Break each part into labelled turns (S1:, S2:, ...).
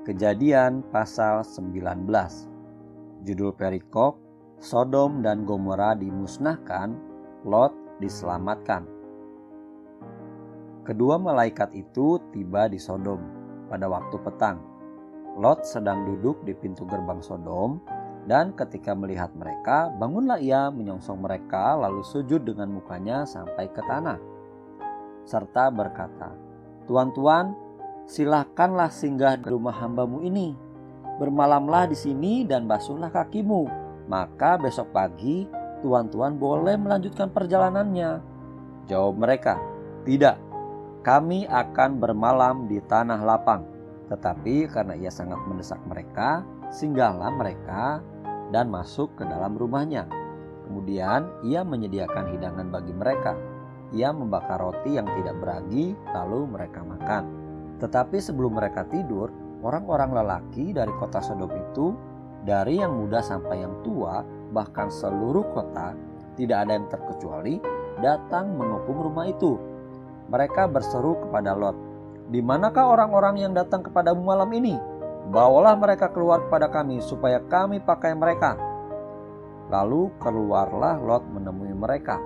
S1: Kejadian pasal 19. Judul perikop, Sodom dan Gomora dimusnahkan, Lot diselamatkan. Kedua malaikat itu tiba di Sodom pada waktu petang. Lot sedang duduk di pintu gerbang Sodom, dan ketika melihat mereka, bangunlah ia menyongsong mereka lalu sujud dengan mukanya sampai ke tanah, serta berkata, "Tuan-tuan, silakanlah singgah di rumah hambamu ini. Bermalamlah di sini dan basuhlah kakimu. Maka besok pagi tuan-tuan boleh melanjutkan perjalanannya." Jawab mereka, "Tidak, kami akan bermalam di tanah lapang." Tetapi karena ia sangat mendesak mereka, singgahlah mereka dan masuk ke dalam rumahnya. Kemudian ia menyediakan hidangan bagi mereka. Ia membakar roti yang tidak beragi, lalu mereka makan. Tetapi sebelum mereka tidur, orang-orang lelaki dari kota Sodom itu, dari yang muda sampai yang tua, bahkan seluruh kota, tidak ada yang terkecuali, datang mengepung rumah itu. Mereka berseru kepada Lot, "Di manakah orang-orang yang datang kepadamu malam ini? Bawalah mereka keluar kepada kami, supaya kami pakai mereka." Lalu keluarlah Lot menemui mereka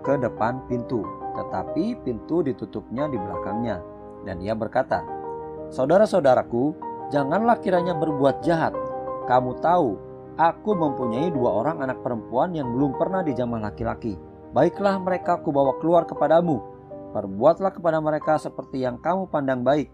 S1: ke depan pintu, tetapi pintu ditutupnya di belakangnya. Dan ia berkata, "Saudara-saudaraku, janganlah kiranya berbuat jahat. Kamu tahu, aku mempunyai 2 orang anak perempuan yang belum pernah dijamah laki-laki. Baiklah mereka kubawa keluar kepadamu. Perbuatlah kepada mereka seperti yang kamu pandang baik.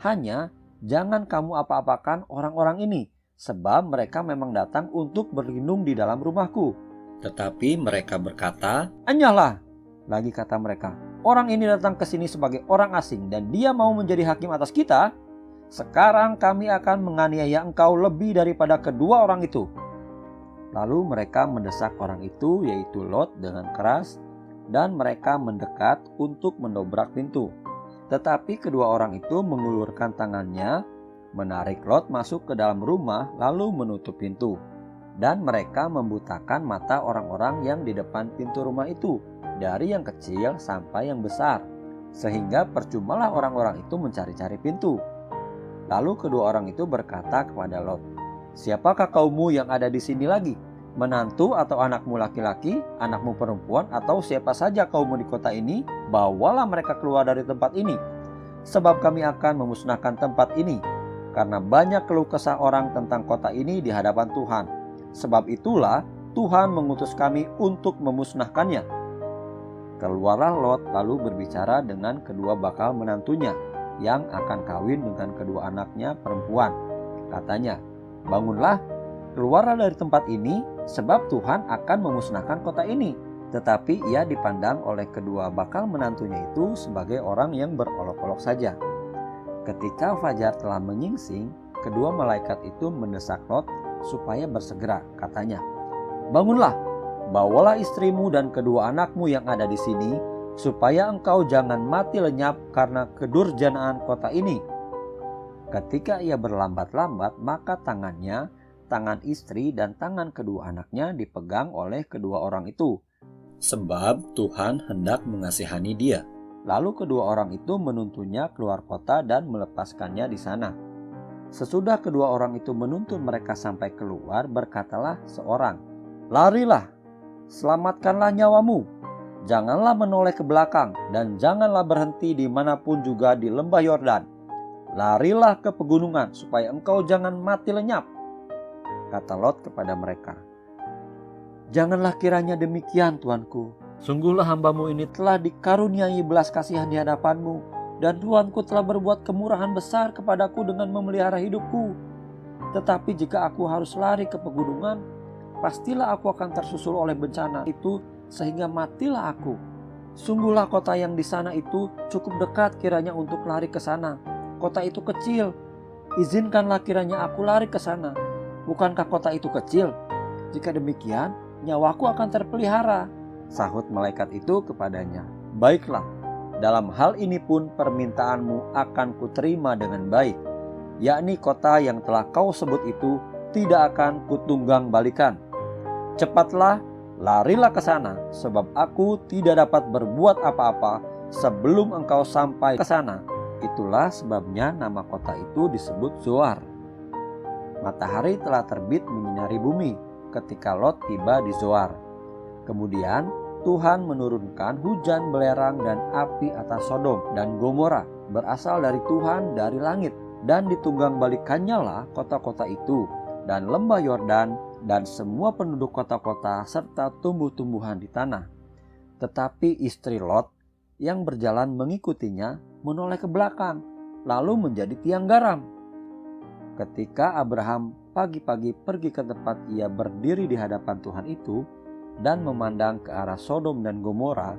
S1: Hanya jangan kamu apa-apakan orang-orang ini, sebab mereka memang datang untuk berlindung di dalam rumahku." Tetapi mereka berkata, "Anyahlah," lagi kata mereka, "orang ini datang ke sini sebagai orang asing dan dia mau menjadi hakim atas kita. Sekarang kami akan menganiaya engkau lebih daripada kedua orang itu." Lalu mereka mendesak orang itu, yaitu Lot, dengan keras, dan mereka mendekat untuk mendobrak pintu. Tetapi kedua orang itu mengulurkan tangannya, menarik Lot masuk ke dalam rumah, lalu menutup pintu. Dan mereka membutakan mata orang-orang yang di depan pintu rumah itu, dari yang kecil sampai yang besar, sehingga percumalah orang-orang itu mencari-cari pintu. Lalu kedua orang itu berkata kepada Lot, "Siapakah kaummu yang ada di sini lagi? Menantu atau anakmu laki-laki, anakmu perempuan, atau siapa saja kaummu di kota ini? Bawalah mereka keluar dari tempat ini, sebab kami akan memusnahkan tempat ini, karena banyak keluh kesah orang tentang kota ini di hadapan Tuhan. Sebab itulah Tuhan mengutus kami untuk memusnahkannya." Keluarlah Lot lalu berbicara dengan kedua bakal menantunya yang akan kawin dengan kedua anaknya perempuan. Katanya, "Bangunlah, keluarlah dari tempat ini, sebab Tuhan akan memusnahkan kota ini." Tetapi ia dipandang oleh kedua bakal menantunya itu sebagai orang yang berolok-olok saja. Ketika fajar telah menyingsing, kedua malaikat itu mendesak Lot supaya bersegera. Katanya, "Bangunlah, bawalah istrimu dan kedua anakmu yang ada di sini, supaya engkau jangan mati lenyap karena kedurjanaan kota ini." Ketika ia berlambat-lambat, maka tangannya, tangan istri dan tangan kedua anaknya dipegang oleh kedua orang itu, sebab Tuhan hendak mengasihani dia. Lalu kedua orang itu menuntunnya keluar kota dan melepaskannya di sana. Sesudah kedua orang itu menuntun mereka sampai keluar, berkatalah seorang, "Larilah, selamatkanlah nyawamu. Janganlah menoleh ke belakang dan janganlah berhenti dimanapun juga di lembah Yordan. Larilah ke pegunungan supaya engkau jangan mati lenyap." Kata Lot kepada mereka, "Janganlah kiranya demikian, tuanku. Sungguhlah hambamu ini telah dikaruniai belas kasihan di hadapanmu, dan tuanku telah berbuat kemurahan besar kepadaku dengan memelihara hidupku. Tetapi jika aku harus lari ke pegunungan, pastilah aku akan tersusul oleh bencana itu sehingga matilah aku. Sungguhlah kota yang di sana itu cukup dekat kiranya untuk lari ke sana. Kota itu kecil. Izinkanlah kiranya aku lari ke sana. Bukankah kota itu kecil? Jika demikian, nyawaku akan terpelihara." Sahut malaikat itu kepadanya, "Baiklah, dalam hal ini pun permintaanmu akan kuterima dengan baik, yakni kota yang telah kau sebut itu tidak akan kutunggang balikan. Cepatlah, larilah ke sana, sebab aku tidak dapat berbuat apa-apa sebelum engkau sampai ke sana, Itulah sebabnya nama kota itu disebut Zoar. Matahari telah terbit menyinari bumi ketika Lot tiba di Zoar. Kemudian Tuhan menurunkan hujan belerang dan api atas Sodom dan Gomora berasal dari Tuhan dari langit, dan ditunggang balikannya lah kota-kota itu dan lembah Yordan dan semua penduduk kota-kota serta tumbuh-tumbuhan di tanah. Tetapi istri Lot yang berjalan mengikutinya menoleh ke belakang, lalu menjadi tiang garam. Ketika Abraham pagi-pagi pergi ke tempat ia berdiri di hadapan Tuhan itu dan memandang ke arah Sodom dan Gomora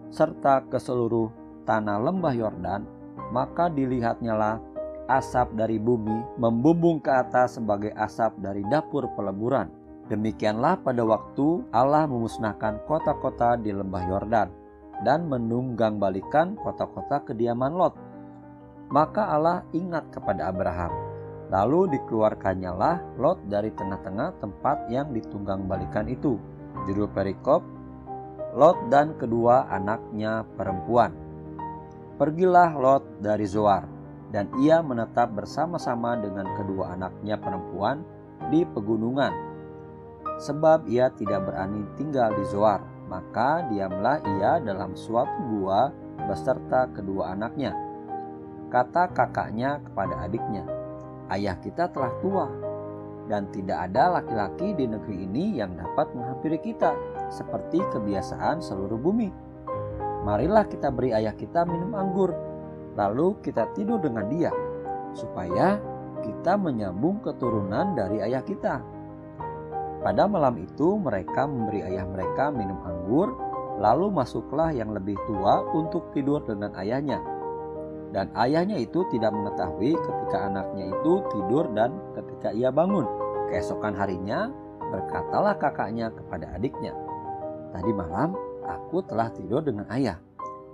S1: serta ke seluruh tanah lembah Yordan, maka dilihatnyalah asap dari bumi membumbung ke atas sebagai asap dari dapur peleburan. Demikianlah pada waktu Allah memusnahkan kota-kota di lembah Yordan dan menunggangbalikan kota-kota kediaman Lot. Maka Allah ingat kepada Abraham. Lalu dikeluarkannyalah Lot dari tengah-tengah tempat yang ditunggangbalikan itu. Judul perikop, Lot dan kedua anaknya perempuan. Pergilah Lot dari Zoar, dan ia menetap bersama-sama dengan kedua anaknya perempuan di pegunungan. Sebab ia tidak berani tinggal di Zoar, maka diamlah ia dalam suatu gua beserta kedua anaknya. Kata kakaknya kepada adiknya, "Ayah kita telah tua, dan tidak ada laki-laki di negeri ini yang dapat menghampiri kita, seperti kebiasaan seluruh bumi. Marilah kita beri ayah kita minum anggur, lalu kita tidur dengan dia, supaya kita menyambung keturunan dari ayah kita." Pada malam itu mereka memberi ayah mereka minum anggur, lalu masuklah yang lebih tua untuk tidur dengan ayahnya. Dan ayahnya itu tidak mengetahui ketika anaknya itu tidur dan ketika ia bangun. Keesokan harinya berkatalah kakaknya kepada adiknya, "Tadi malam aku telah tidur dengan ayah.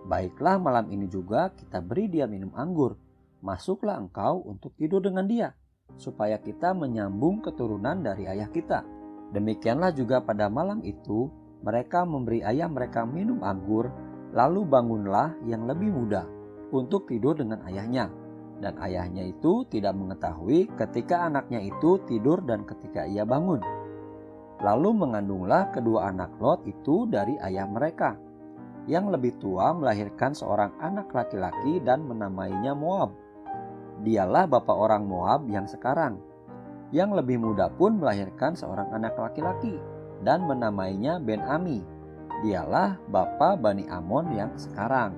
S1: Baiklah malam ini juga kita beri dia minum anggur. Masuklah engkau untuk tidur dengan dia, supaya kita menyambung keturunan dari ayah kita." Demikianlah juga pada malam itu mereka memberi ayah mereka minum anggur, lalu bangunlah yang lebih muda untuk tidur dengan ayahnya. Dan ayahnya itu tidak mengetahui ketika anaknya itu tidur dan ketika ia bangun. Lalu mengandunglah kedua anak Lot itu dari ayah mereka. Yang lebih tua melahirkan seorang anak laki-laki dan menamainya Moab. Dialah bapa orang Moab yang sekarang. Yang lebih muda pun melahirkan seorang anak laki-laki dan menamainya Ben-Ami. Dialah bapa Bani Amon yang sekarang.